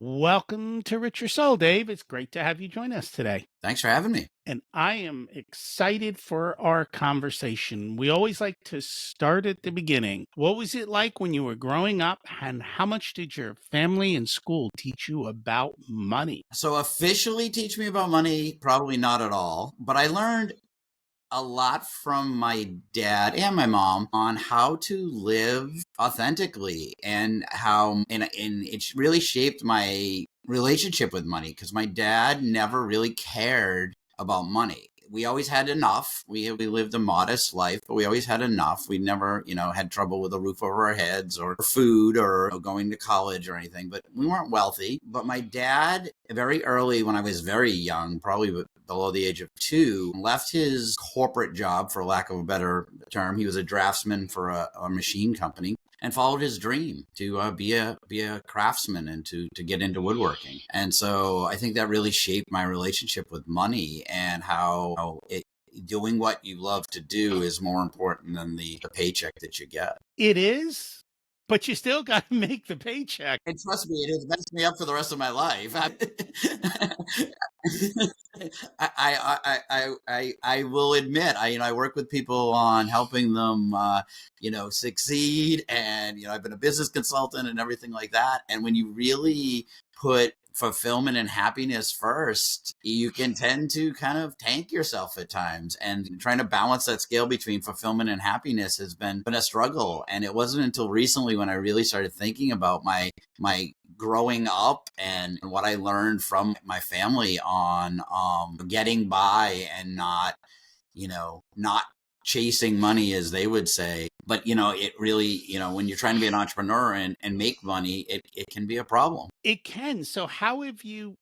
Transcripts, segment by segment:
Welcome to Rich Your Soul, Dave. It's great to have you join us today. Thanks for having me. And I am excited for our conversation. We always like to start at the beginning. What was it like when you were growing up, and how much did your family and school teach you about money? So officially teach me about money, probably not at all, but I learned a lot from my dad and my mom on how to live authentically and and it really shaped my relationship with money because my dad never really cared about money. We always had enough. We lived a modest life, but we always had enough. We never, had trouble with a roof over our heads or food or going to college or anything, but we weren't wealthy. But my dad, very early when I was very young, probably below the age of 2, left his corporate job, for lack of a better term. He was a draftsman for a machine company and followed his dream to be a craftsman and to get into woodworking. And so I think that really shaped my relationship with money and how doing what you love to do is more important than the paycheck that you get. It is, but you still got to make the paycheck. And trust me, it has messed me up for the rest of my life. I will admit, I work with people on helping them, succeed. And, I've been a business consultant and everything like that. And when you really put fulfillment and happiness first, you can tend to kind of tank yourself at times. And trying to balance that scale between fulfillment and happiness has been a struggle. And it wasn't until recently when I really started thinking about my growing up and what I learned from my family on getting by and not chasing money, as they would say. But, it really, when you're trying to be an entrepreneur and make money, it can be a problem. It can. So how have you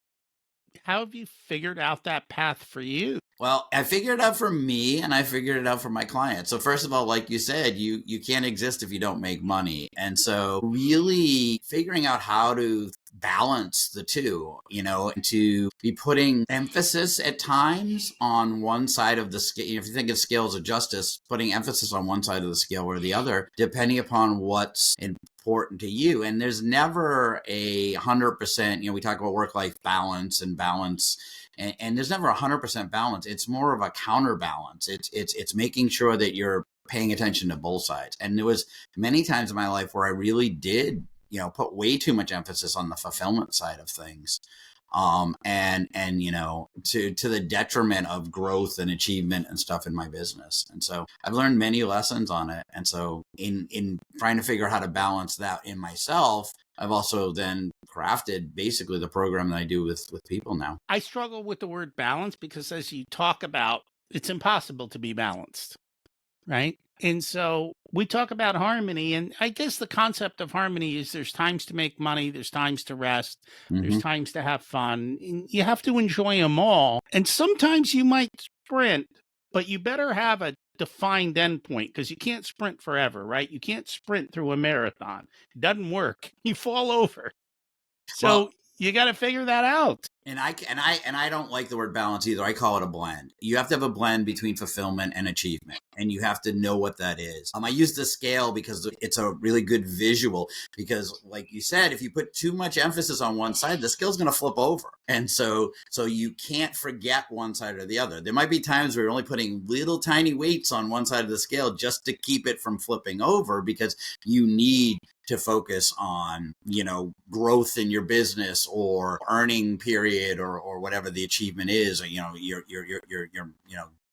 figured out that path for you? Well, I figured it out for me and I figured it out for my clients. So first of all, like you said, you can't exist if you don't make money. And so really figuring out how to balance the two, and to be putting emphasis at times on one side of the scale. If you think of scales of justice, putting emphasis on one side of the scale or the other, depending upon what's important to you. And there's never 100%, we talk about work-life balance and balance. And there's never 100% balance. It's more of a counterbalance. It's making sure that you're paying attention to both sides. And there was many times in my life where I really did, put way too much emphasis on the fulfillment side of things. And to the detriment of growth and achievement and stuff in my business. And so I've learned many lessons on it. And so in trying to figure out how to balance that in myself, I've also then crafted basically the program that I do with people now. I struggle with the word balance because, as you talk about, it's impossible to be balanced, right? And so we talk about harmony, and I guess the concept of harmony is there's times to make money, there's times to rest, there's times to have fun. And you have to enjoy them all. And sometimes you might sprint, but you better have a defined endpoint because you can't sprint forever, right? You can't sprint through a marathon. It doesn't work. You fall over. So you got to figure that out. And I don't like the word balance either. I call it a blend. You have to have a blend between fulfillment and achievement, and you have to know what that is. I use the scale because it's a really good visual. Because, like you said, if you put too much emphasis on one side, the scale's going to flip over, and so you can't forget one side or the other. There might be times where you're only putting little tiny weights on one side of the scale just to keep it from flipping over, because you need to focus on, growth in your business or earning period or whatever the achievement is, or, you're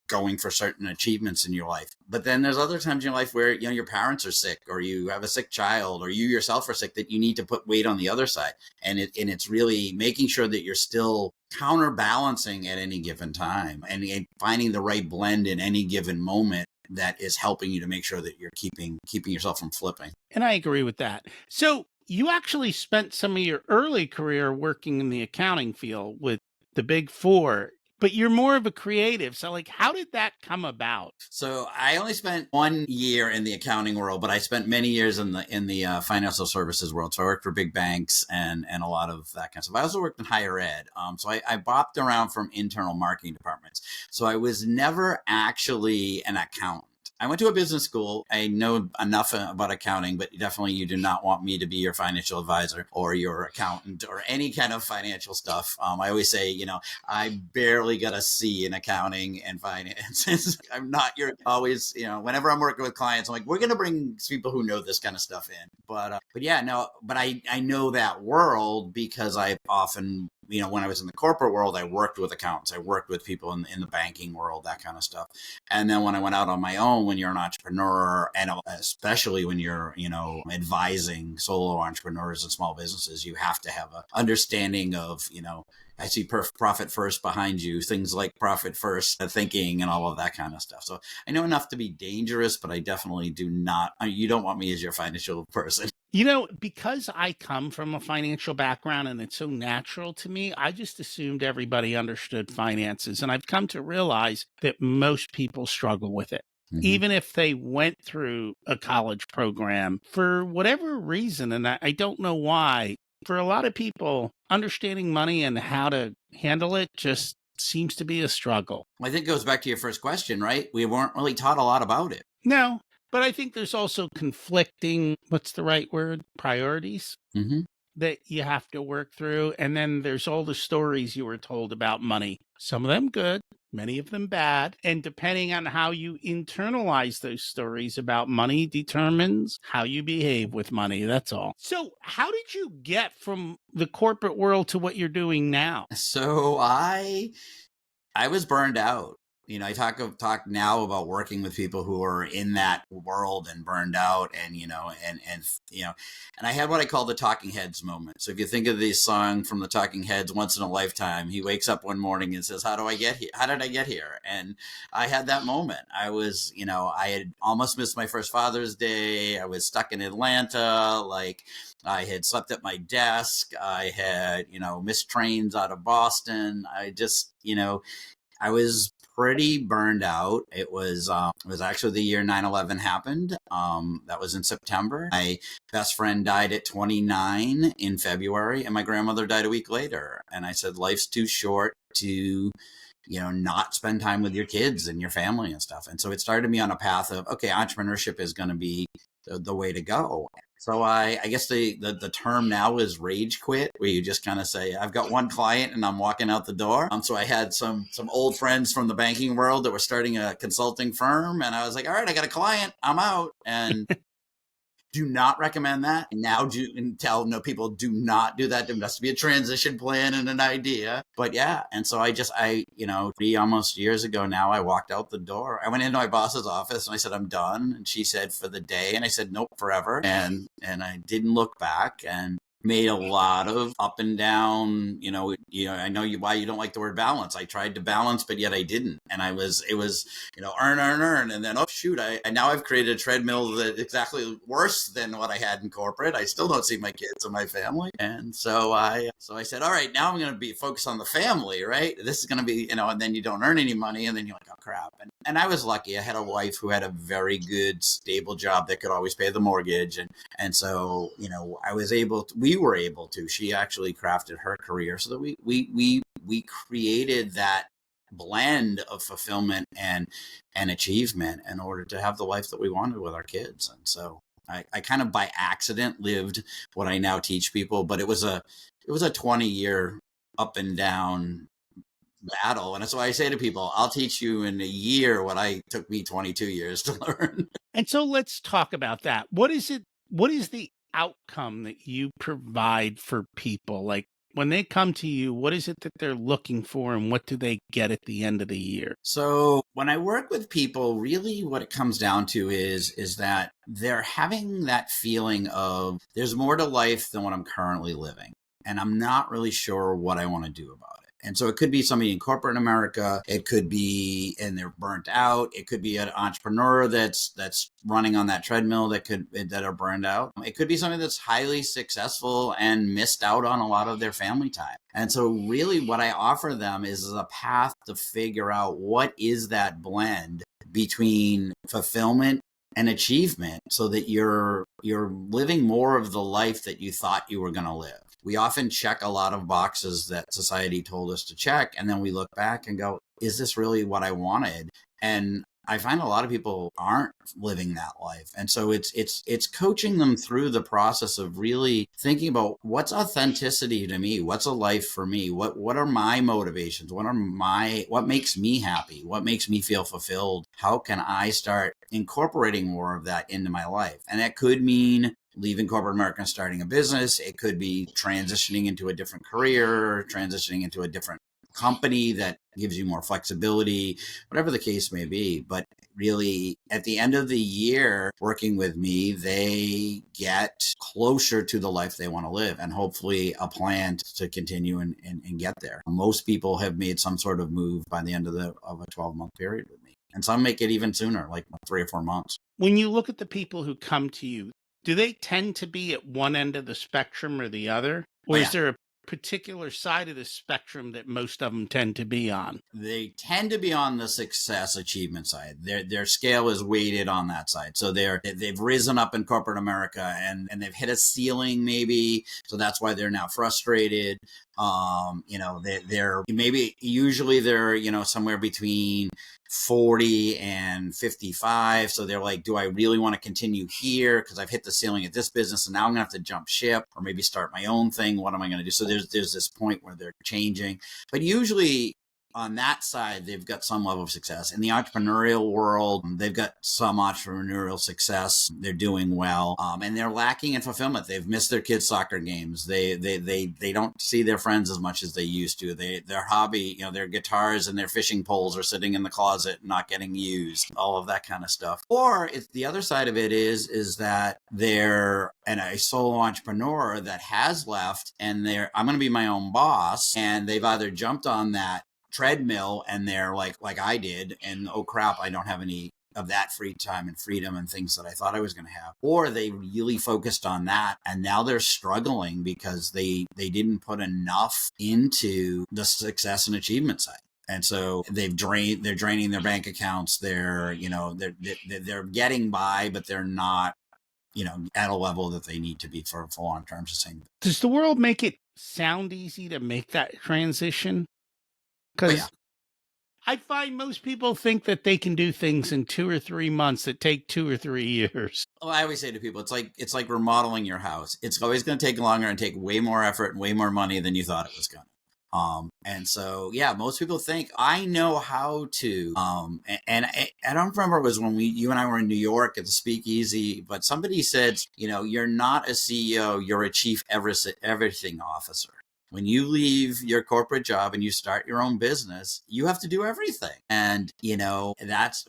going for certain achievements in your life. But then there's other times in your life where, your parents are sick, or you have a sick child, or you yourself are sick, that you need to put weight on the other side. And it's really making sure that you're still counterbalancing at any given time and finding the right blend in any given moment that is helping you to make sure that you're keeping yourself from flipping. And I agree with that. So you actually spent some of your early career working in the accounting field with the Big Four, but you're more of a creative. So how did that come about? So I only spent 1 year in the accounting world, but I spent many years in the financial services world. So I worked for big banks and a lot of that kind of stuff. I also worked in higher ed. So I bopped around from internal marketing departments. So I was never actually an accountant. I went to a business school. I know enough about accounting, but definitely you do not want me to be your financial advisor or your accountant or any kind of financial stuff. I always say, I barely got a C in accounting and finances. I'm not your always, whenever I'm working with clients, I'm like, we're going to bring people who know this kind of stuff in. But yeah, no, but I know that world because I've often, when I was in the corporate world, I worked with accountants. I worked with people in the banking world, that kind of stuff. And then when I went out on my own, when you're an entrepreneur, and especially when you're, advising solo entrepreneurs and small businesses, you have to have an understanding of, I see profit first behind you, things like profit first thinking and all of that kind of stuff. So I know enough to be dangerous, but I definitely do not, you don't want me as your financial person. Because I come from a financial background and it's so natural to me, I just assumed everybody understood finances. And I've come to realize that most people struggle with it. Mm-hmm. Even if they went through a college program for whatever reason, and I don't know why, for a lot of people, understanding money and how to handle it just seems to be a struggle. I think it goes back to your first question, right? We weren't really taught a lot about it. No, but I think there's also conflicting, what's the right word? Priorities Mm-hmm. that you have to work through. And then there's all the stories you were told about money. Some of them good, many of them bad. And depending on how you internalize those stories about money determines how you behave with money. That's all. So how did you get from the corporate world to what you're doing now? So I was burned out. I talk now about working with people who are in that world and burned out, and and I had what I call the Talking Heads moment. So if you think of the song from the Talking Heads, "Once in a Lifetime," he wakes up one morning and says, "How do I get here? How did I get here?" And I had that moment. I was, I had almost missed my first Father's Day. I was stuck in Atlanta, like. I had slept at my desk. I had, missed trains out of Boston. I just, I was pretty burned out. It was actually the year 9/11 happened. That was in September. My best friend died at 29 in February, and my grandmother died a week later. And I said, life's too short to not spend time with your kids and your family and stuff. And so it started me on a path of, okay, entrepreneurship is going to be the way to go. So I guess the term now is rage quit, where you just kind of say, I've got one client and I'm walking out the door. So I had some old friends from the banking world that were starting a consulting firm, and I was like, all right, I got a client, I'm out. And do not recommend that. Now people do not do that. There must be a transition plan and an idea. But yeah, and so I 3 almost years ago now, I walked out the door. I went into my boss's office and I said, I'm done. And she said, for the day. And I said, nope, forever. And I didn't look back, and made a lot of up and down, I know why you don't like the word balance. I tried to balance, but yet I didn't. And it was, earn. And then, oh shoot, now I've created a treadmill that exactly worse than what I had in corporate. I still don't see my kids and my family. And so I said, all right, now I'm going to be focused on the family, right? This is going to be, and then you don't earn any money, and then you're like, oh crap. And I was lucky. I had a wife who had a very good, stable job that could always pay the mortgage. And so, we were able to, she actually crafted her career so that we created that blend of fulfillment and achievement in order to have the life that we wanted with our kids. And so I kind of by accident lived what I now teach people, but it was a 20-year up and down battle. And that's why I say to people, I'll teach you in a year what took me 22 years to learn. And so let's talk about that. What is the outcome that you provide for people? Like, when they come to you, what is it that they're looking for, and what do they get at the end of the year? So when I work with people, really what it comes down to is that they're having that feeling of there's more to life than what I'm currently living, and I'm not really sure what I want to do about it. And so it could be somebody in corporate America. It could be, and they're burnt out. It could be an entrepreneur that's running on that treadmill that are burned out. It could be somebody that's highly successful and missed out on a lot of their family time. And so really what I offer them is a path to figure out what is that blend between fulfillment and achievement, so that you're living more of the life that you thought you were going to live. We often check a lot of boxes that society told us to check, and then we look back and go, is this really what I wanted? And I find a lot of people aren't living that life. And so it's coaching them through the process of really thinking about what's authenticity to me, what's a life for me, what are my motivations, what makes me happy, what makes me feel fulfilled, how can I start incorporating more of that into my life. And that could mean leaving corporate America and starting a business. It could be transitioning into a different career, transitioning into a different company that gives you more flexibility, whatever the case may be. But really, at the end of the year, working with me, they get closer to the life they want to live and hopefully a plan to continue and get there. Most people have made some sort of move by the end of a 12-month period with me. And some make it even sooner, like 3 or 4 months. When you look at the people who come to you, do they tend to be at one end of the spectrum or the other? Or Oh, is yeah. there a particular side of the spectrum that most of them tend to be on? They tend to be on the success achievement side. Their scale is weighted on that side. So they've risen up in corporate America and they've hit a ceiling maybe. So that's why they're now frustrated. They're maybe usually they're, somewhere between 40 and 55. So they're like, do I really want to continue here? Because I've hit the ceiling at this business and now I'm gonna have to jump ship or maybe start my own thing. What am I going to do? So there's this point where they're changing, but usually on that side, they've got some level of success. In the entrepreneurial world, they've got some entrepreneurial success. They're doing well, and they're lacking in fulfillment. They've missed their kids' soccer games. They don't see their friends as much as they used to. Their hobby, their guitars and their fishing poles are sitting in the closet, not getting used. All of that kind of stuff. Or it's the other side of it is that they're a solo entrepreneur that has left, and I'm going to be my own boss, and they've either jumped on that treadmill and they're like I did, and oh crap, I don't have any of that free time and freedom and things that I thought I was going to have, or they really focused on that and now they're struggling because they didn't put enough into the success and achievement side. And so they're draining their bank accounts. They're getting by, but they're not at a level that they need to be for long-term sustainability. Does the world make it sound easy to make that transition? Oh, Because yeah. I find most people think that they can do things in 2 or 3 months that take 2 or 3 years. Well, I always say to people, it's like remodeling your house. It's always going to take longer and take way more effort and way more money than you thought it was going to. And so, yeah, most people think I know how to, and I don't remember, it was when you and I were in New York at the Speakeasy, but somebody said, you're not a CEO, you're a chief everything officer. When you leave your corporate job and you start your own business, you have to do everything. And,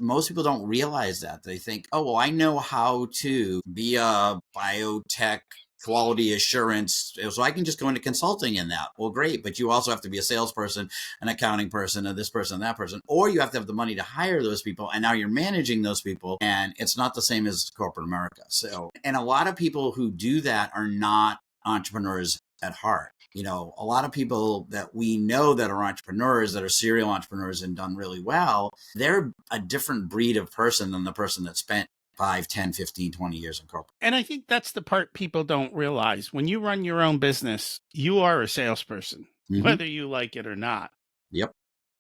most people don't realize that. They think, oh, well, I know how to be a biotech quality assurance, so I can just go into consulting in that. Well, great, but you also have to be a salesperson, an accounting person, and this person, and that person, or you have to have the money to hire those people, and now you're managing those people, and it's not the same as corporate America. So, and a lot of people who do that are not entrepreneurs at heart. A lot of people that we know that are entrepreneurs, that are serial entrepreneurs and done really well, they're a different breed of person than the person that spent 5, 10, 15, 20 years in corporate. And I think that's the part people don't realize. When you run your own business, you are a salesperson, whether you like it or not. Yep.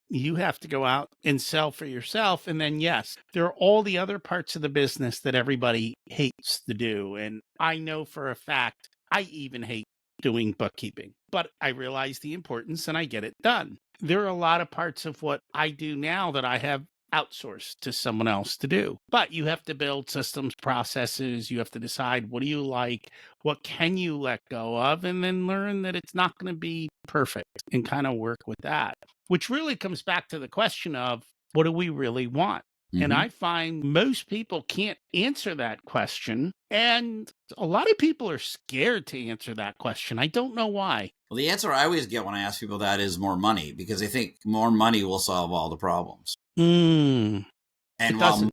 You have to go out and sell for yourself. And then, yes, there are all the other parts of the business that everybody hates to do. And I know for a fact, I even hate doing bookkeeping, but I realize the importance and I get it done. There are a lot of parts of what I do now that I have outsourced to someone else to do. But you have to build systems, processes. You have to decide, what do you like? What can you let go of? And then learn that it's not going to be perfect and kind of work with that, which really comes back to the question of, what do we really want? And I find most people can't answer that question. And a lot of people are scared to answer that question. I don't know why. Well, the answer I always get when I ask people that is more money, because they think more money will solve all the problems. And while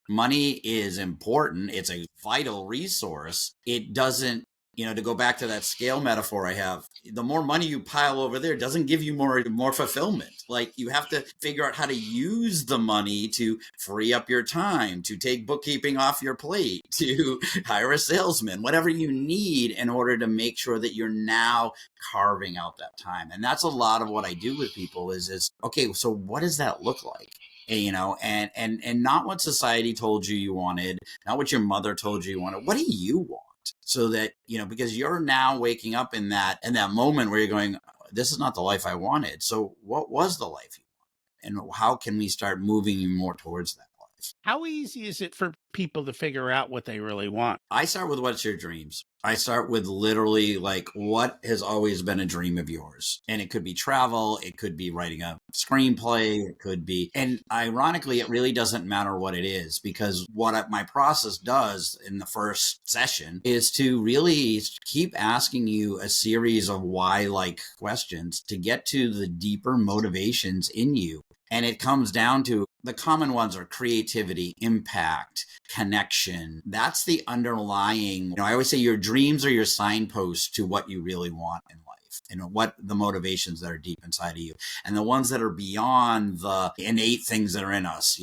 money is important, it's a vital resource, it doesn't, to go back to that scale metaphor I have, the more money you pile over there doesn't give you more fulfillment. Like, you have to figure out how to use the money to free up your time, to take bookkeeping off your plate, to hire a salesman, whatever you need in order to make sure that you're now carving out that time. And that's a lot of what I do with people is okay, so what does that look like? and not what society told you you wanted, not what your mother told you you wanted. What do you want? So that, because you're now waking up in that moment where you're going, this is not the life I wanted. So what was the life you wanted? And how can we start moving you more towards that life? How easy is it for people to figure out what they really want? I start with what's your dreams. I start with literally like what has always been a dream of yours. And it could be travel, it could be writing a screenplay, it could be, and ironically, it really doesn't matter what it is, because what my process does in the first session is to really keep asking you a series of why like questions to get to the deeper motivations in you. And it comes down to the common ones are creativity, impact, connection. That's the underlying, I always say your dreams are your signposts to what you really want in life and what the motivations that are deep inside of you. And the ones that are beyond the innate things that are in us,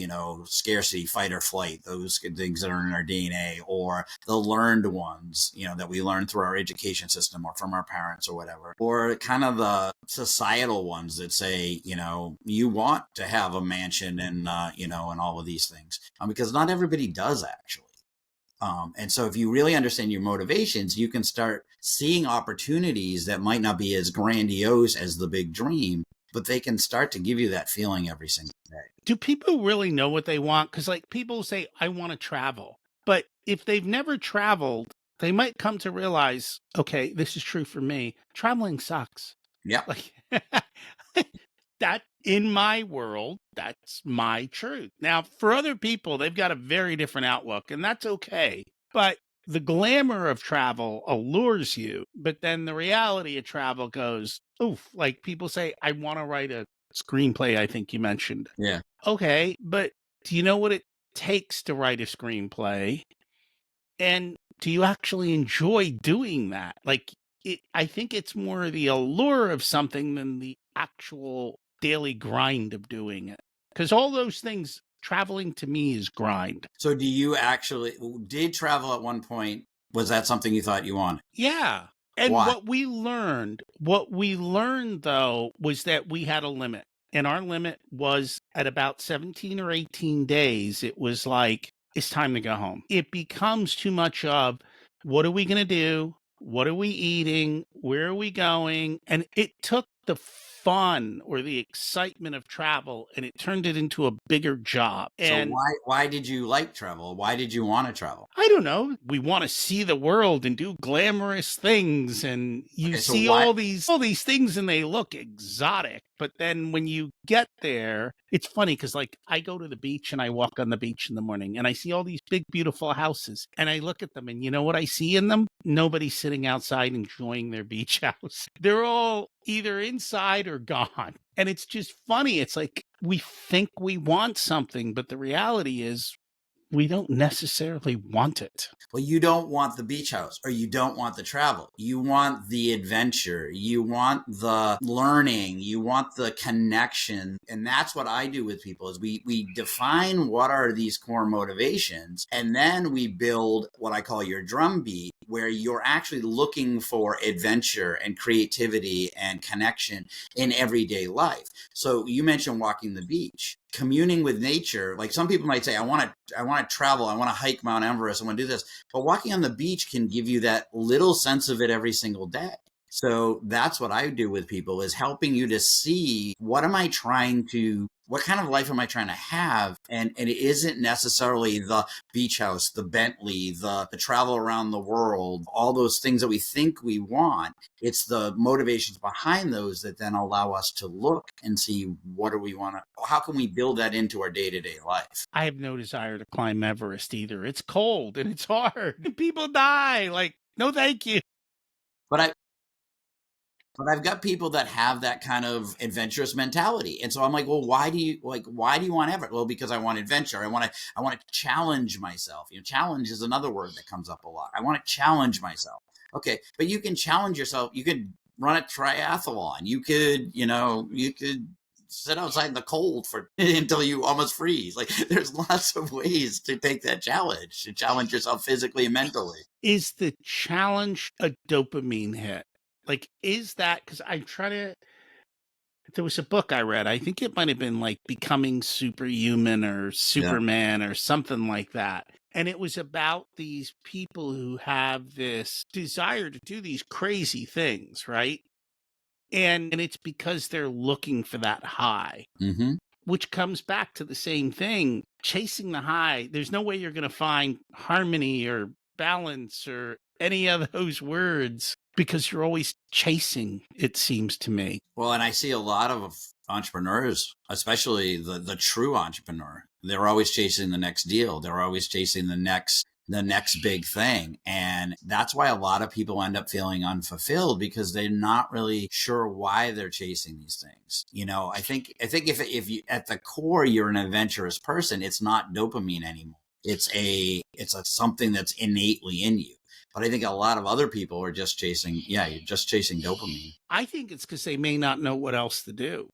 scarcity, fight or flight, those things that are in our DNA, or the learned ones, that we learn through our education system or from our parents or whatever, or kind of the societal ones that say, you want to have a mansion and, and all of these things, because not everybody does actually. And so if you really understand your motivations, you can start seeing opportunities that might not be as grandiose as the big dream, but they can start to give you that feeling every single day. Do people really know what they want? Because, like, people say, I want to travel. But if they've never traveled, they might come to realize, okay, this is true for me. Traveling sucks. Yeah. Like, that in my world, that's my truth. Now, for other people, they've got a very different outlook, and that's okay. But the glamour of travel allures you, but then the reality of travel goes, oof, like people say, I want to write a screenplay, I think you mentioned. Yeah. Okay, but do you know what it takes to write a screenplay? And do you actually enjoy doing that? Like, I think it's more the allure of something than the actual daily grind of doing it. Because all those things, traveling to me is grind. So do you actually did travel at one point? Was that something you thought you wanted? Yeah. And Why? what we learned though was that we had a limit. And our limit was at about 17 or 18 days. It was like, it's time to go home. It becomes too much of what are we going to do? What are we eating? Where are we going? And it took the fun or the excitement of travel and it turned it into a bigger job. So And why did you like travel? Why did you want to travel? I don't know. We want to see the world and do glamorous things, and you Okay, so see why? all these things, and they look exotic. But then when you get there, it's funny because like I go to the beach and I walk on the beach in the morning, and I see all these big, beautiful houses, and I look at them, and you know what I see in them? Nobody sitting outside enjoying their beach house. They're all either inside or gone, and it's just funny. It's like we think we want something, but the reality is we don't necessarily want it. Well, you don't want the beach house or you don't want the travel. You want the adventure. You want the learning. You want the connection. And that's what I do with people is we define what are these core motivations. And then we build what I call your drumbeat, where you're actually looking for adventure and creativity and connection in everyday life. So you mentioned walking the beach, communing with nature. Like some people might say, I want to travel. I want to hike Mount Everest. I want to do this. But walking on the beach can give you that little sense of it every single day. So that's what I do with people is helping you to see what kind of life am I trying to have? And it isn't necessarily the beach house, the Bentley, the travel around the world, all those things that we think we want. It's the motivations behind those that then allow us to look and see what do we want to, how can we build that into our day-to-day life? I have no desire to climb Everest either. It's cold and it's hard. People die. Like, no, thank you. But I, but I've got people that have that kind of adventurous mentality. And so I'm like, well, why do you want Everett? Well, because I want adventure. I want to challenge myself. Challenge is another word that comes up a lot. I want to challenge myself. Okay. But you can challenge yourself. You could run a triathlon. You could sit outside in the cold for until you almost freeze. Like there's lots of ways to take that challenge, to challenge yourself physically and mentally. Is the challenge a dopamine hit? Like, is that because I try to There was a book I read. I think it might have been like Becoming Superhuman or Yeah. Superman or something like that. And it was about these people who have this desire to do these crazy things, right? And it's because they're looking for that high, Mm-hmm. which comes back to the same thing. Chasing the high, there's no way you're going to find harmony or balance or any of those words because you're always chasing, it seems to me. Well, and I see a lot of entrepreneurs, especially the true entrepreneur. They're always chasing the next deal. They're always chasing the next big thing. And that's why a lot of people end up feeling unfulfilled because they're not really sure why they're chasing these things. You know, I think if you at the core you're an adventurous person, it's not dopamine anymore. It's a something that's innately in you. But I think a lot of other people are just chasing, you're just chasing dopamine. I think it's because they may not know what else to do.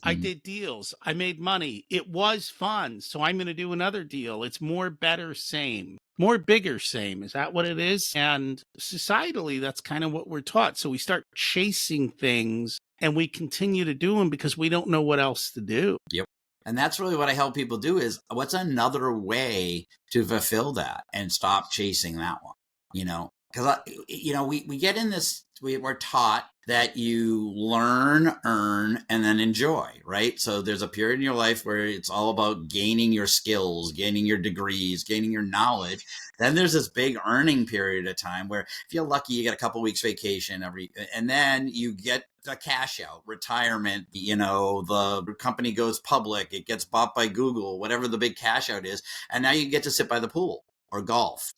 I did deals. I made money. It was fun. So I'm going to do another deal. It's more, better, same, more, bigger, same. Is that what it is? And societally, that's kind of what we're taught. So we start chasing things and we continue to do them because we don't know what else to do. Yep. And that's really what I help people do is what's another way to fulfill that and stop chasing that one, you know, because, we get in this, we're taught that you learn, earn, and then enjoy, right? So there's a period in your life where it's all about gaining your skills, gaining your degrees, gaining your knowledge. Then there's this big earning period of time where if you're lucky, you get a couple weeks vacation and then you get the cash out, retirement, the company goes public, it gets bought by Google, whatever the big cash out is. And now you get to sit by the pool or golf,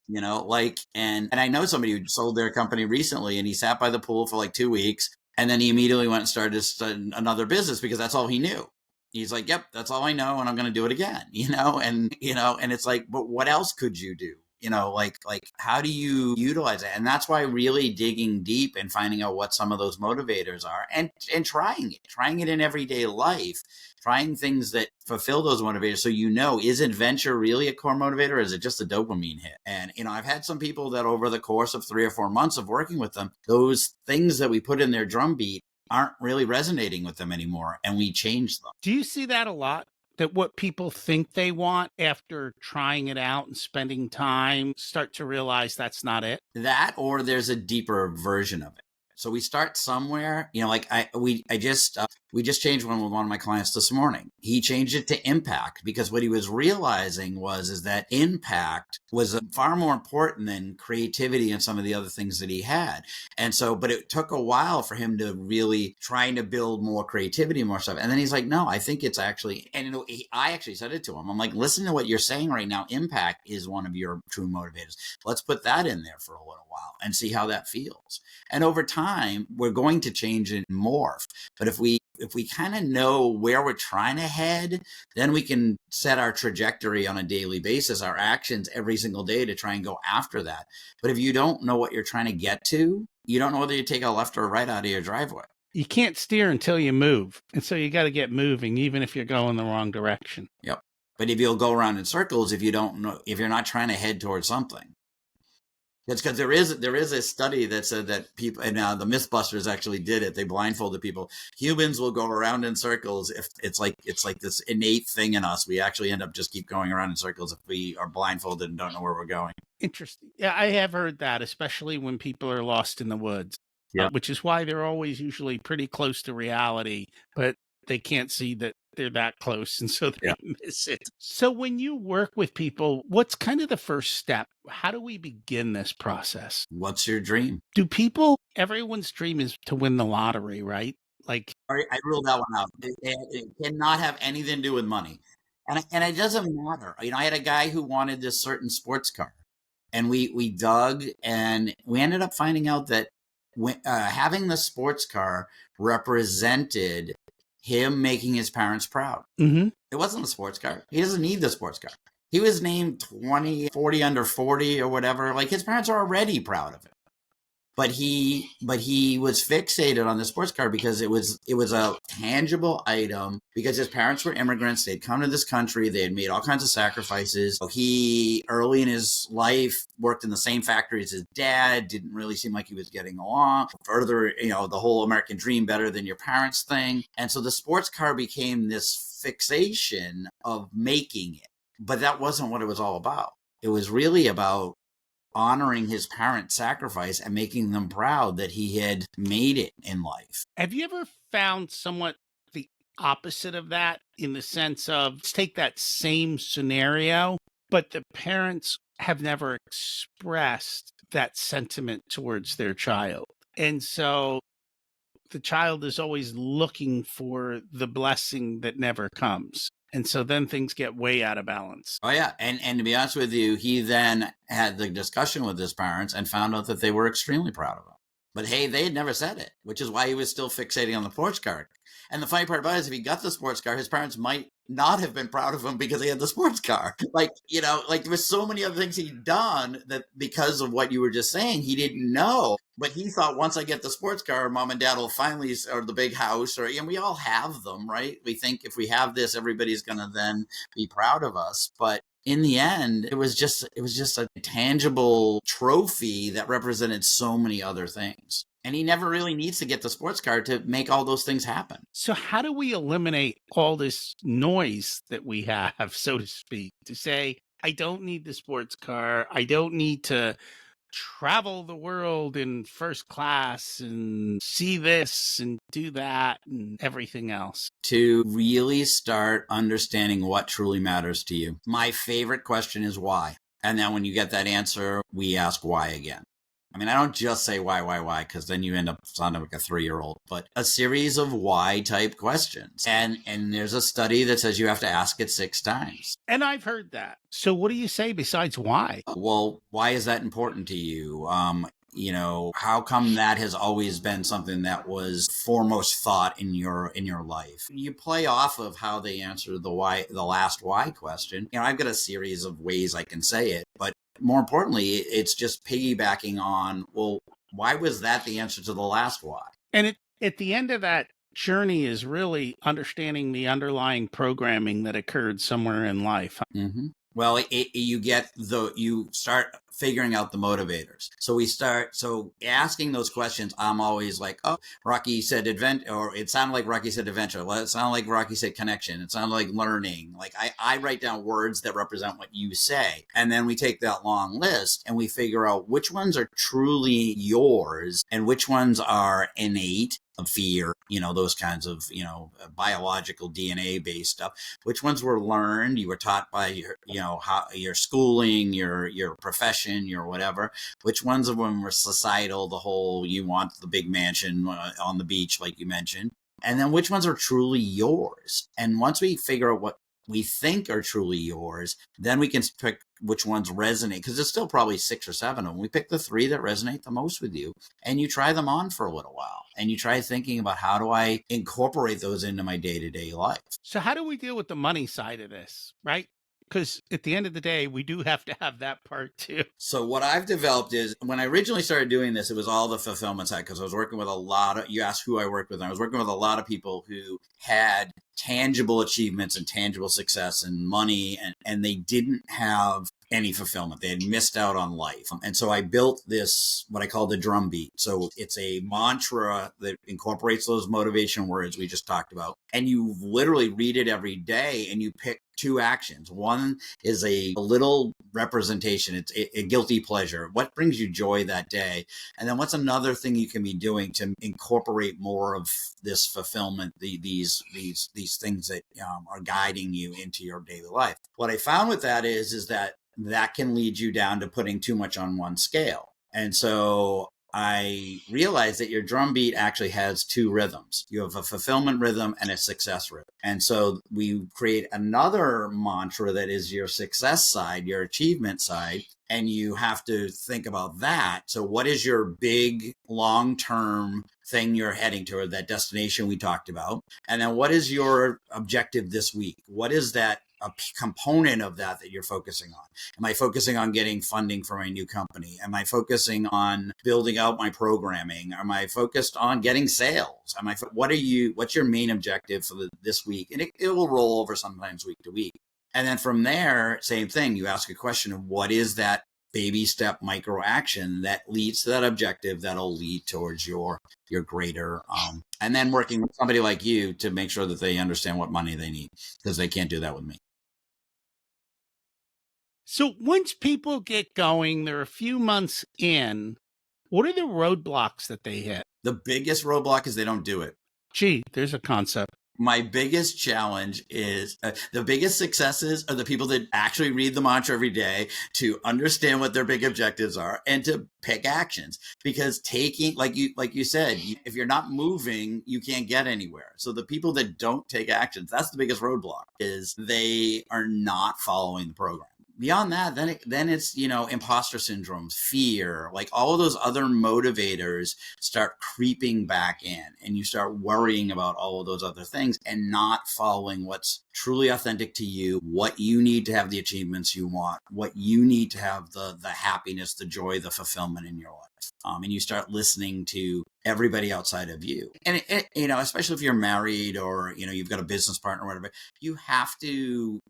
and I know somebody who sold their company recently and he sat by the pool for like 2 weeks and then he immediately went and started another business because that's all he knew. He's like, yep, that's all I know. And I'm going to do it again, and it's like, but what else could you do? Like how do you utilize it? And that's why really digging deep and finding out what some of those motivators are and trying it in everyday life, trying things that fulfill those motivators. So, is adventure really a core motivator or is it just a dopamine hit? And, I've had some people that over the course of 3 or 4 months of working with them, those things that we put in their drumbeat aren't really resonating with them anymore. And we change them. Do you see that a lot? That what people think they want after trying it out and spending time start to realize that's not it? That, or there's a deeper version of it. So we start somewhere, we just changed one with one of my clients this morning. He changed it to impact because what he was realizing is that impact was far more important than creativity and some of the other things that he had. And so, but it took a while for him to really trying to build more creativity, more stuff. And then he's like, no, I think it's actually, and I actually said it to him. I'm like, listen to what you're saying right now. Impact is one of your true motivators. Let's put that in there for a little while and see how that feels. And over time, we're going to change and morph. But if we kind of know where we're trying to head, then we can set our trajectory on a daily basis, our actions every single day to try and go after that. But if you don't know what you're trying to get to, you don't know whether you take a left or a right out of your driveway. You can't steer until you move. And so you got to get moving, even if you're going the wrong direction. Yep. But if you'll go around in circles, if you're not trying to head towards something. It's because there is a study that said that people, and now the Mythbusters actually did it. They blindfolded people. Humans will go around in circles if it's like this innate thing in us. We actually end up just keep going around in circles if we are blindfolded and don't know where we're going. Interesting. Yeah, I have heard that, especially when people are lost in the woods. Yeah. Which is why they're always usually pretty close to reality, but they can't see that they're that close, and so they miss it. So when you work with people, what's kind of the first step? How do we begin this process? What's your dream? Everyone's dream is to win the lottery, right? Like, I ruled that one out. It cannot have anything to do with money. And it doesn't matter. I had a guy who wanted this certain sports car, and we dug, and we ended up finding out that having the sports car represented him making his parents proud. Mm-hmm. It wasn't a sports car. He doesn't need the sports car. He was named 40 under 40 or whatever. Like his parents are already proud of him. but he was fixated on the sports car because it was a tangible item, because his parents were immigrants. They'd come to this country. They had made all kinds of sacrifices. He, early in his life, worked in the same factory as his dad, didn't really seem like he was getting along. Further, the whole American dream, better than your parents thing. And so the sports car became this fixation of making it. But that wasn't what it was all about. It was really about honoring his parents' sacrifice and making them proud that he had made it in life. Have you ever found somewhat the opposite of that, in the sense of, let's take that same scenario, but the parents have never expressed that sentiment towards their child. And so the child is always looking for the blessing that never comes. And so then things get way out of balance. Oh, yeah. And to be honest with you, he then had the discussion with his parents and found out that they were extremely proud of him. But hey, they had never said it, which is why he was still fixating on the sports car. And the funny part about it is, if he got the sports car, his parents might not have been proud of him because he had the sports car. Like there was so many other things he'd done that, because of what you were just saying, he didn't know. But he thought, once I get the sports car, mom and dad will finally, or the big house, and we all have them, right? We think if we have this, everybody's going to then be proud of us. But in the end, it was just a tangible trophy that represented so many other things. And he never really needs to get the sports car to make all those things happen. So how do we eliminate all this noise that we have, so to speak, to say, I don't need the sports car, I don't need to travel the world in first class and see this and do that and everything else? To really start understanding what truly matters to you. My favorite question is why. And then when you get that answer, we ask why again. I mean, I don't just say why, because then you end up sounding like a 3-year-old, but a series of why type questions. And there's a study that says you have to ask it 6 times. And I've heard that. So what do you say besides why? Well, why is that important to you? How come that has always been something that was foremost thought in your life? You play off of how they answer the last why question. I've got a series of ways I can say it, but more importantly, it's just piggybacking on, well, why was that the answer to the last why? And at the end of that journey is really understanding the underlying programming that occurred somewhere in life. Mm-hmm. Well, you start figuring out the motivators. So asking those questions, I'm always like, oh, Rocky said adventure, or it sounded like Rocky said adventure. It sounded like Rocky said connection. It sounded like learning. Like I write down words that represent what you say. And then we take that long list and we figure out which ones are truly yours and which ones are innate, of fear, those kinds of, biological DNA based stuff, which ones were learned, you were taught by your schooling, your profession, your whatever, which ones of them were societal, the whole, you want the big mansion on the beach, like you mentioned, and then which ones are truly yours. And once we figure out what we think are truly yours, then we can pick which ones resonate, because there's still probably 6 or 7 of them. We pick the 3 that resonate the most with you, and you try them on for a little while, and you try thinking about, how do I incorporate those into my day-to-day life? So how do we deal with the money side of this, right? Because at the end of the day, we do have to have that part too. So what I've developed is, when I originally started doing this, it was all the fulfillment side, because I was working with you asked who I worked with, and I was working with a lot of people who had tangible achievements and tangible success and money, and they didn't have any fulfillment. They had missed out on life. And so I built this, what I call the drum beat. So it's a mantra that incorporates those motivation words we just talked about. And you literally read it every day, and you pick 2 actions. One is a little representation. It's a guilty pleasure. What brings you joy that day? And then what's another thing you can be doing to incorporate more of this fulfillment, these things that are guiding you into your daily life. What I found with that is that can lead you down to putting too much on one scale. And so I realized that your drum beat actually has 2 rhythms. You have a fulfillment rhythm and a success rhythm. And so we create another mantra that is your success side, your achievement side, and you have to think about that. So what is your big long-term thing you're heading toward, that destination we talked about? And then what is your objective this week? What is that component of that you're focusing on? Am I focusing on getting funding for my new company? Am I focusing on building out my programming? Am I focused on getting sales? What's your main objective for this week? And it will roll over sometimes week to week. And then from there, same thing, you ask a question of what is that baby step micro action that leads to that objective that'll lead towards your greater, and then working with somebody like you to make sure that they understand what money they need, because they can't do that with me. So once people get going, they're a few months in, what are the roadblocks that they hit? The biggest roadblock is they don't do it. Gee, there's a concept. My biggest challenge is the biggest successes are the people that actually read the mantra every day, to understand what their big objectives are and to pick actions. Because taking, like you said, if you're not moving, you can't get anywhere. So the people that don't take actions, that's the biggest roadblock, is they are not following the program. Beyond that, then it's, imposter syndrome, fear, like all of those other motivators start creeping back in, and you start worrying about all of those other things and not following what's truly authentic to you, what you need to have the achievements you want, what you need to have the happiness, the joy, the fulfillment in your life. And you start listening to everybody outside of you. And, especially if you're married or, you've got a business partner or whatever,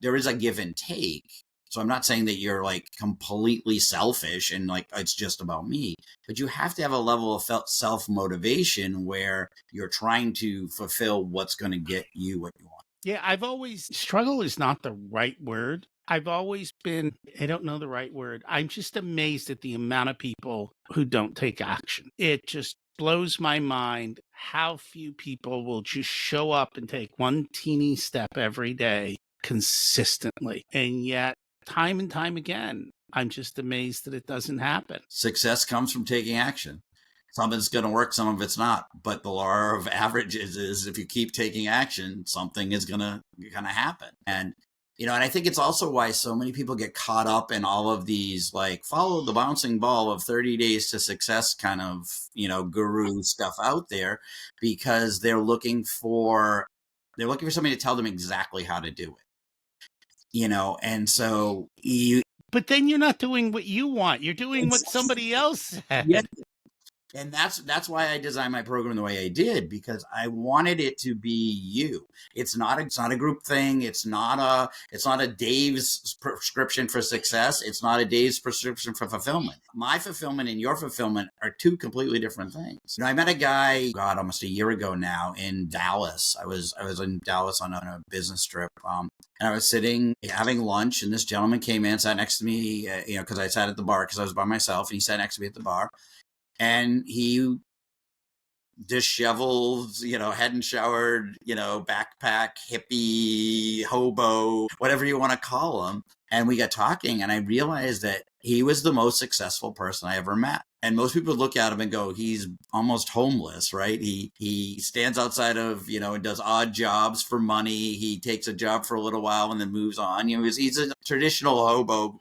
there is a give and take. So I'm not saying that you're like completely selfish and like it's just about me, but you have to have a level of self-motivation where you're trying to fulfill what's going to get you what you want. Yeah, struggle is not the right word. I've always been, I don't know the right word. I'm just amazed at the amount of people who don't take action. It just blows my mind how few people will just show up and take one teeny step every day consistently. And yet, time and time again, I'm just amazed that it doesn't happen. Success comes from taking action. Some of it's going to work, some of it's not. But the law of averages is if you keep taking action, something is going to happen. And, and I think it's also why so many people get caught up in all of these, like, follow the bouncing ball of 30 days to success kind of, guru stuff out there, because they're looking for somebody to tell them exactly how to do it. And so but then you're not doing what you want. You're doing what somebody else said. Yeah. And that's why I designed my program the way I did, because I wanted it to be you. It's not a group thing. It's not a Dave's prescription for success. It's not a Dave's prescription for fulfillment. My fulfillment and your fulfillment are two completely different things. I met a guy, almost a year ago now, in Dallas. I was in Dallas on a business trip. And I was sitting having lunch, and this gentleman came in, sat next to me, because I sat at the bar because I was by myself, and he sat next to me at the bar. And he disheveled, hadn't showered, backpack, hippie, hobo, whatever you want to call him. And we got talking, and I realized that he was the most successful person I ever met. And most people look at him and go, he's almost homeless, right? He stands outside of, and does odd jobs for money. He takes a job for a little while and then moves on. He's a traditional hobo,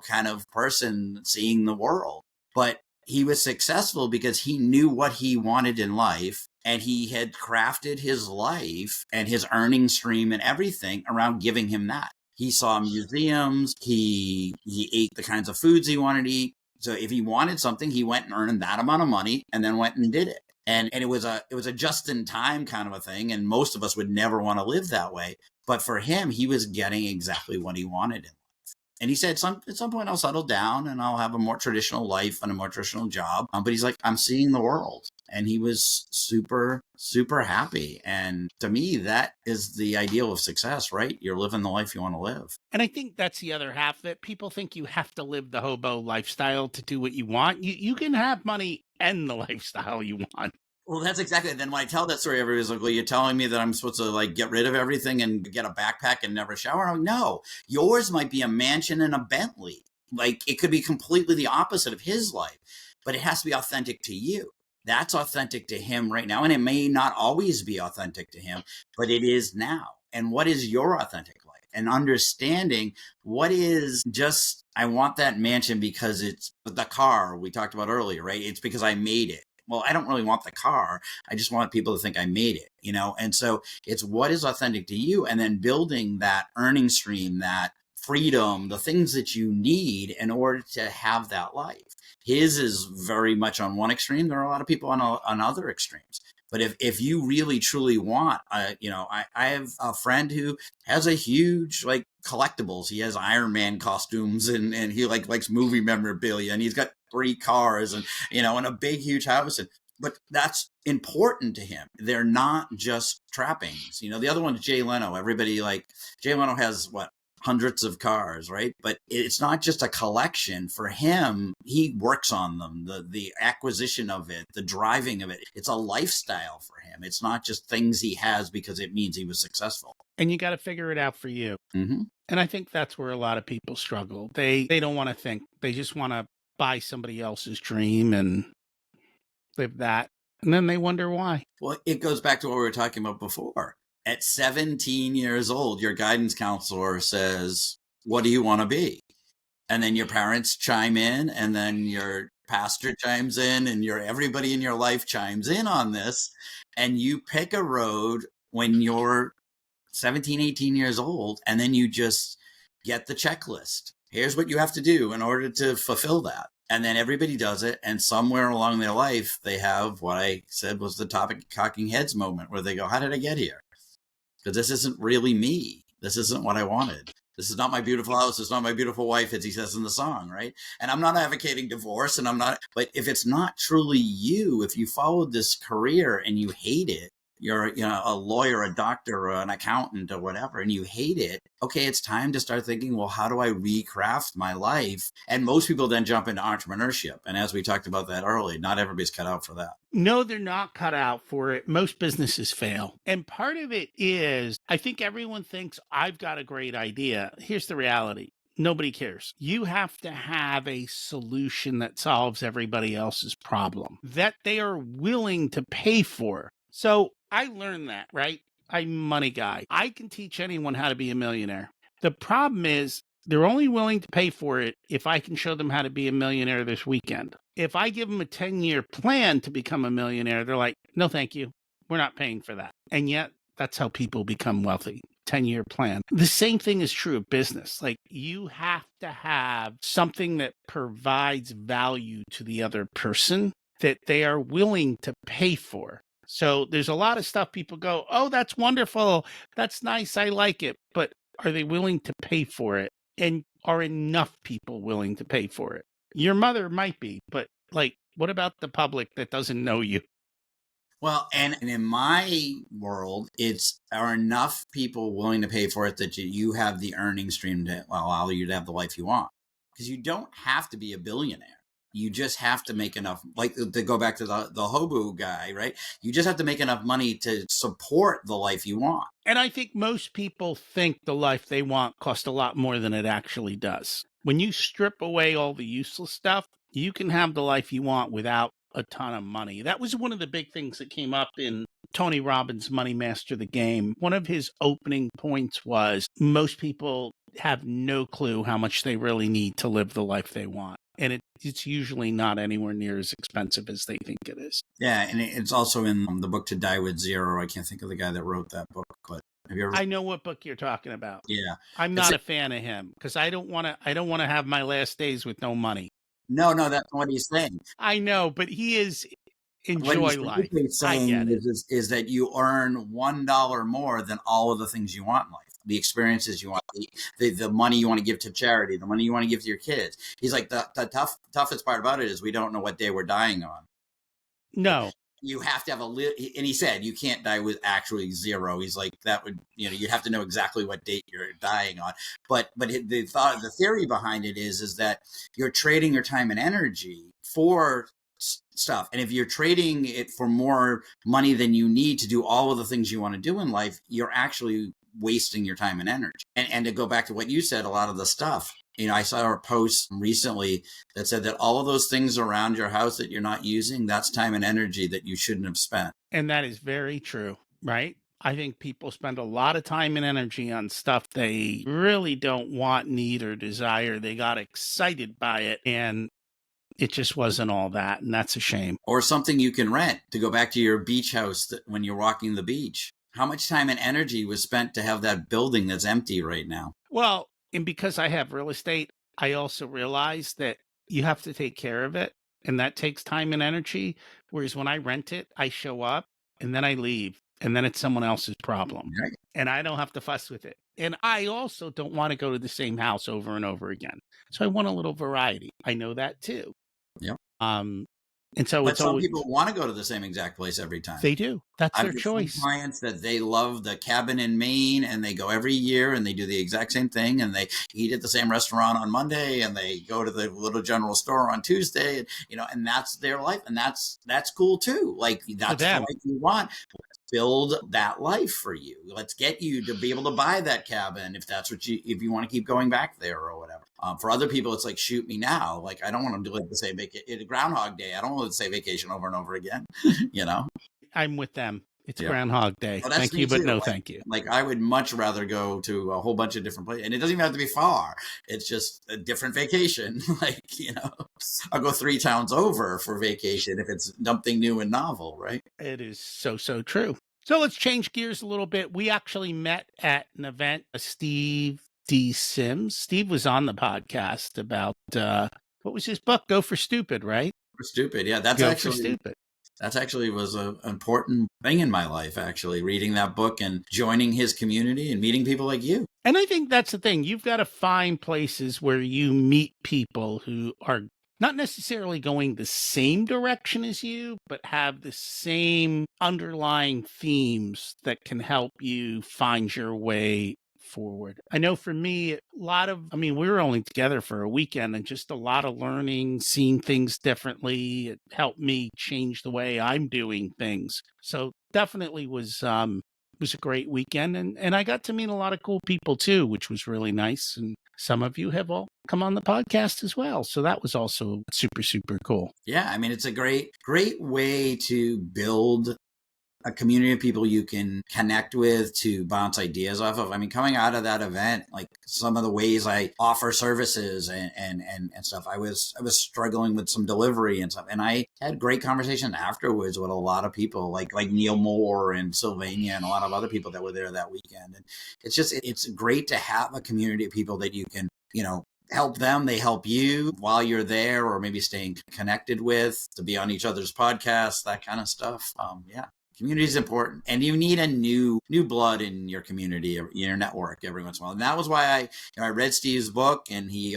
kind of person seeing the world. But he was successful because he knew what he wanted in life, and he had crafted his life and his earning stream and everything around giving him that. He saw museums. He ate the kinds of foods he wanted to eat. So if he wanted something, he went and earned that amount of money and then went and did it. And it was a just in time kind of a thing. And most of us would never want to live that way. But for him, he was getting exactly what he wanted in life. And he said, at some point I'll settle down and I'll have a more traditional life and a more traditional job. But he's like, I'm seeing the world. And he was super, super happy. And to me, that is the ideal of success, right? You're living the life you want to live. And I think that's the other half of it. People think you have to live the hobo lifestyle to do what you want. You can have money and the lifestyle you want. Well, that's exactly it. Then when I tell that story, everybody's like, well, you're telling me that I'm supposed to like get rid of everything and get a backpack and never shower? I'm like, no, yours might be a mansion and a Bentley. Like, it could be completely the opposite of his life, but it has to be authentic to you. That's authentic to him right now. And it may not always be authentic to him, but it is now. And what is your authentic life? And understanding what is just, I want that mansion because it's the car we talked about earlier, right? It's because I made it. well, I don't really want the car. I just want people to think I made it, And so it's what is authentic to you, and then building that earning stream, that freedom, the things that you need in order to have that life. His is very much on one extreme. There are a lot of people on other extremes. But if you really truly want, I have a friend who has a huge like collectibles. He has Iron Man costumes, and he likes movie memorabilia, and he's got 3 cars, and a big huge house. But that's important to him. They're not just trappings. The other one is Jay Leno. Everybody Jay Leno has what, hundreds of cars, right? But it's not just a collection for him. He works on them, the acquisition of it, the driving of it. It's a lifestyle for him. It's not just things he has because it means he was successful. And you got to figure it out for you. Mm-hmm. And I think that's where a lot of people struggle. They don't want to think. They just want to buy somebody else's dream and live that. And then they wonder why. Well, it goes back to what we were talking about before. At 17 years old, your guidance counselor says, what do you want to be? And then your parents chime in, and then your pastor chimes in, and everybody in your life chimes in on this. And you pick a road when you're 17, 18 years old, and then you just get the checklist. Here's what you have to do in order to fulfill that. And then everybody does it. And somewhere along their life, they have what I said was the topic cocking heads moment, where they go, how did I get here? Because this isn't really me. This isn't what I wanted. This is not my beautiful house. It's not my beautiful wife, as he says in the song, right? And I'm not advocating divorce, but if it's not truly you, if you followed this career and you hate it, you're a lawyer, a doctor, or an accountant, or whatever, and you hate it, okay, it's time to start thinking, well, how do I recraft my life? And most people then jump into entrepreneurship. And as we talked about that earlier, not everybody's cut out for that. No, they're not cut out for it. Most businesses fail. And part of it is, I think everyone thinks I've got a great idea. Here's the reality. Nobody cares. You have to have a solution that solves everybody else's problem that they are willing to pay for. So I learned that, right? I'm a money guy. I can teach anyone how to be a millionaire. The problem is they're only willing to pay for it if I can show them how to be a millionaire this weekend. If I give them a 10-year plan to become a millionaire, they're like, no, thank you. We're not paying for that. And yet that's how people become wealthy. 10-year plan. The same thing is true of business. Like, you have to have something that provides value to the other person that they are willing to pay for. So there's a lot of stuff people go, oh, that's wonderful. That's nice. I like it. But are they willing to pay for it? And are enough people willing to pay for it? Your mother might be, but what about the public that doesn't know you? Well, and in my world, are enough people willing to pay for it that you have the earning stream to allow you to have the life you want. Because you don't have to be a billionaire. You just have to make enough, like to go back to the hobo guy, right? You just have to make enough money to support the life you want. And I think most people think the life they want costs a lot more than it actually does. When you strip away all the useless stuff, you can have the life you want without a ton of money. That was one of the big things that came up in Tony Robbins' Money Master the Game. One of his opening points was most people have no clue how much they really need to live the life they want. And it's usually not anywhere near as expensive as they think it is. Yeah, and it's also in the book To Die With Zero. I can't think of the guy that wrote that book, but have you ever? I know what book you're talking about. Yeah, I'm not a fan of him because I don't want to have my last days with no money. No, that's what he's saying. I know, but he is enjoy what he's life. saying I get it. is that you earn $1 more than all of the things you want in life. The experiences you want, the money you want to give to charity, the money you want to give to your kids. He's like, the toughest part about it is we don't know what day we're dying on. No. You have to have and he said, you can't die with actually zero. He's like, that would, you have to know exactly what date you're dying on. But the theory behind it is that you're trading your time and energy for stuff. And if you're trading it for more money than you need to do all of the things you want to do in life, you're actually wasting your time and energy. And to go back to what you said, a lot of the stuff, I saw a post recently that said that all of those things around your house that you're not using, that's time and energy that you shouldn't have spent. And that is very true, right? I think people spend a lot of time and energy on stuff they really don't want, need, or desire. They got excited by it. And it just wasn't all that. And that's a shame. Or something you can rent to go back to your beach house when you're walking the beach. How much time and energy was spent to have that building that's empty right now? Well, and because I have real estate, I also realize that you have to take care of it. And that takes time and energy. Whereas when I rent it, I show up and then I leave. And then it's someone else's problem. Right. And I don't have to fuss with it. And I also don't want to go to the same house over and over again. So I want a little variety. I know that too. Yep. And so But it's some always, people want to go to the same exact place every time. they do. That's I've their got some choice. clients that they love the cabin in Maine and they go every year and they do the exact same thing and they eat at the same restaurant on Monday and they go to the little general store on Tuesday, and that's their life. And that's cool too. Like that's the life you want. Build that life for you. Let's get you to be able to buy that cabin if that's what if you want to keep going back there or whatever. For other people, it's like, shoot me now. Like, I don't want to do it the same Groundhog Day. I don't want to say vacation over and over again, I'm with them. It's Groundhog Day. Well, thank you, but no like, thank you. Like, I would much rather go to a whole bunch of different places. And it doesn't even have to be far. It's just a different vacation. Like, I'll go 3 towns over for vacation if it's something new and novel, right? It is so true. So let's change gears a little bit. We actually met at an event, Steve D. Sims. Steve was on the podcast about, what was his book? Go for Stupid, right? For Stupid, yeah. That's Go actually for Stupid. That actually was an important thing in my life, actually, reading that book and joining his community and meeting people like you. And I think that's the thing. You've got to find places where you meet people who are not necessarily going the same direction as you, but have the same underlying themes that can help you find your way forward. I know for me, we were only together for a weekend and just a lot of learning, seeing things differently. It helped me change the way I'm doing things. So definitely was a great weekend. And I got to meet a lot of cool people too, which was really nice. And some of you have all come on the podcast as well. So that was also super, super cool. Yeah. I mean, it's a great way to build a community of people you can connect with, to bounce ideas off of. I mean, coming out of that event, like some of the ways I offer services and stuff, I was struggling with some delivery and stuff. And I had great conversation afterwards with a lot of people like Neil Moore and Sylvania and a lot of other people that were there that weekend. And it's great to have a community of people that you can, help them, they help you while you're there, or maybe staying connected with, to be on each other's podcasts, that kind of stuff. Yeah. Community is important, and you need a new blood in your community, your network every once in a while. And that was why I read Steve's book, and he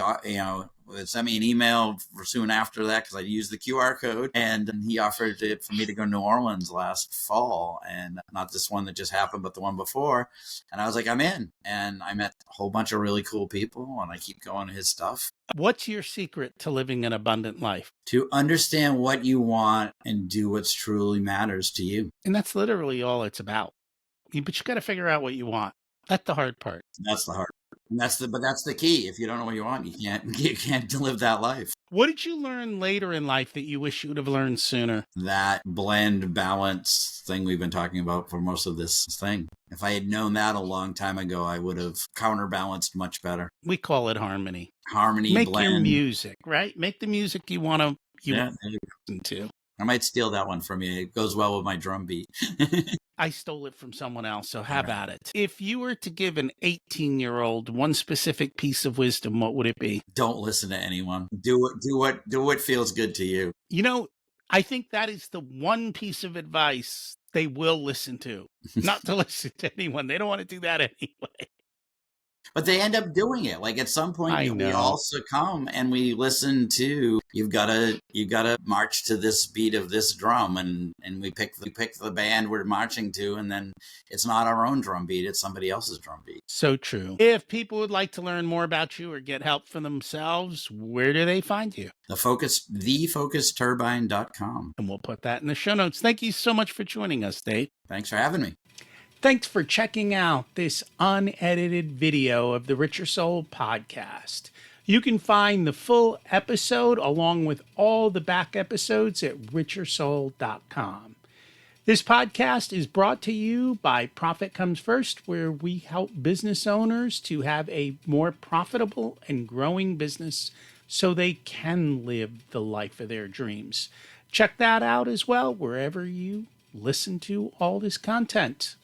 sent me an email soon after that because I used the QR code, and he offered it for me to go to New Orleans last fall, and not this one that just happened, but the one before. And I was like, I'm in, and I met a whole bunch of really cool people, and I keep going to his stuff. What's your secret to living an abundant life? To understand what you want and do what truly matters to you. And that's literally all it's about. But you got to figure out what you want. That's the hard part. That's the hard part. And that's the key. If you don't know what you want, you can't live that life. What did you learn later in life that you wish you would have learned sooner? That blend balance thing we've been talking about for most of this thing. If I had known that a long time ago, I would have counterbalanced much better. We call it harmony. Harmony, Make blend. your music, right? Make the music you want to listen to. I might steal that one from you. It goes well with my drum beat. I stole it from someone else, so have at it. If you were to give an 18-year-old one specific piece of wisdom, what would it be? Don't listen to anyone. Do what feels good to you. I think that is the one piece of advice they will listen to. Not to listen to anyone. They don't want to do that anyway. But they end up doing it. Like at some point, we all succumb and we listen to, you've got to march to this beat of this drum, and we pick the band we're marching to, and then it's not our own drum beat, it's somebody else's drum beat. So true. If people would like to learn more about you or get help for themselves, where do they find you? thefocusturbine.com. And we'll put that in the show notes. Thank you so much for joining us, Dave. Thanks for having me. Thanks for checking out this unedited video of the Richer Soul podcast. You can find the full episode along with all the back episodes at richersoul.com. This podcast is brought to you by Profit Comes First, where we help business owners to have a more profitable and growing business so they can live the life of their dreams. Check that out as well wherever you listen to all this content.